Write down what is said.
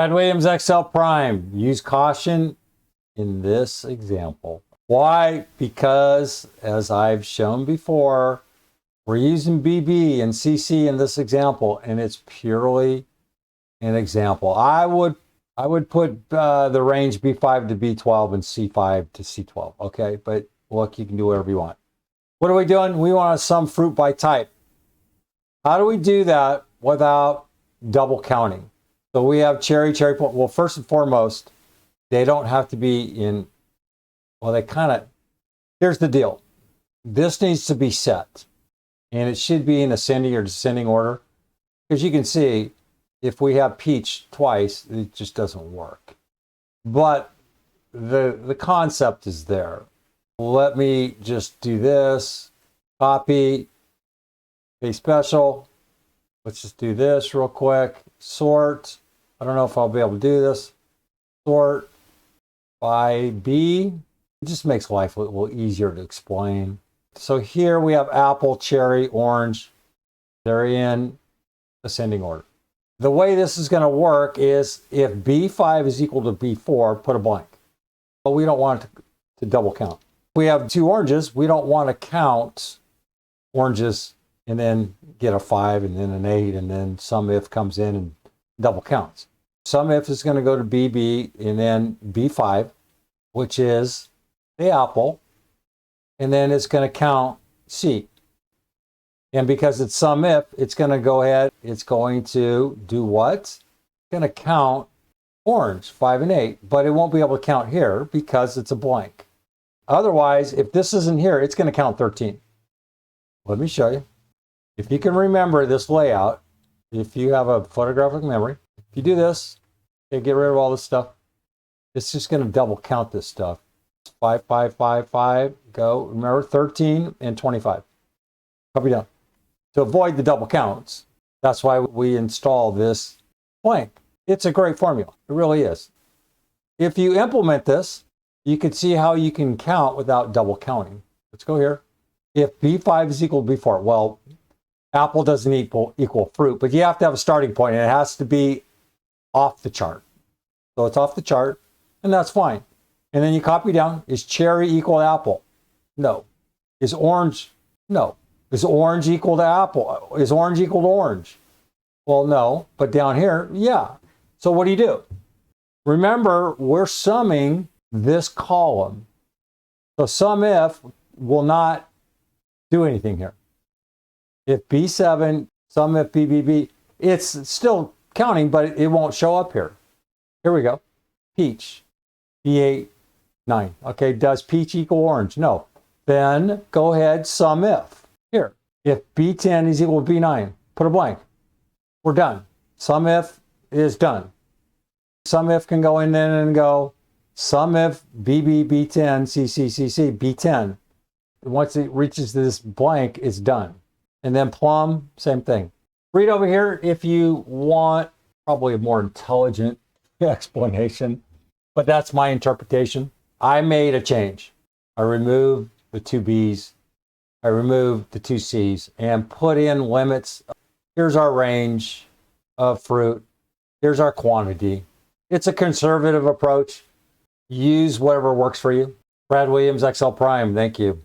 Brad Williams XL Prime. Use caution in this example. Why? Because, as I've shown before, we're using BB and CC in this example, and it's purely an example. I would put the range B5 to B12 and C5 to C12, okay? But look, you can do whatever you want. What are we doing? We want to sum fruit by type. How do we do that without double counting? So we have cherry plum. Well, first and foremost, they don't have to be in, well, they kind of, here's the deal. This needs to be set, and it should be in ascending or descending order. Because you can see, if we have peach twice, it just doesn't work. But the concept is there. Let me just do this, copy, paste special. Let's just do this real quick. Sort. I don't know if I'll be able to do this. Sort by B. It just makes life a little easier to explain. So here we have apple, cherry, orange. They're in ascending order. The way this is going to work is if B5 is equal to B4, put a blank. But we don't want it to double count. If we have two oranges, we don't want to count oranges and then get a 5 and then an 8 and then SUMIFS comes in and double counts. SUMIFS is going to go to BB and then B5, which is the apple, and then it's going to count C. And because it's SUMIFS, it's going to go ahead, it's going to do what? It's going to count orange, 5 and 8, but it won't be able to count here because it's a blank. Otherwise, if this isn't here, it's going to count 13. Let me show you. If you can remember this layout, if you have a photographic memory, if you do this, okay, get rid of all this stuff, it's just going to double count this stuff. 5, 5, 5, 5, go. Remember, 13 and 25. Copy down. To avoid the double counts, that's why we install this blank. It's a great formula. It really is. If you implement this, you can see how you can count without double counting. Let's go here. If B5 is equal to B4, well, apple doesn't equal fruit, but you have to have a starting point, and it has to be off the chart. So it's off the chart, and that's fine. And then you copy down. Is cherry equal to apple? No. Is orange? No. Is orange equal to apple? Is orange equal to orange? Well, no. But down here, yeah. So what do? Remember, we're summing this column. So SUMIFS will not do anything here. If B7, SUMIFS BBB, it's still counting, but it won't show up here. Here we go. Peach, B8, 9. Okay, does peach equal orange? No. Then go ahead, SUMIFS. Here, if B10 is equal to B9, put a blank. We're done. SUMIFS is done. SUMIFS can go in then and go SUMIFS BB B10 CC B10. Once it reaches this blank, it's done. And then plum, same thing. Read over here if you want probably a more intelligent explanation, but that's my interpretation. I made a change. I removed the two B's. I removed the two C's and put in limits. Here's our range of fruit. Here's our quantity. It's a conservative approach. Use whatever works for you. Brad Williams XL Prime, thank you.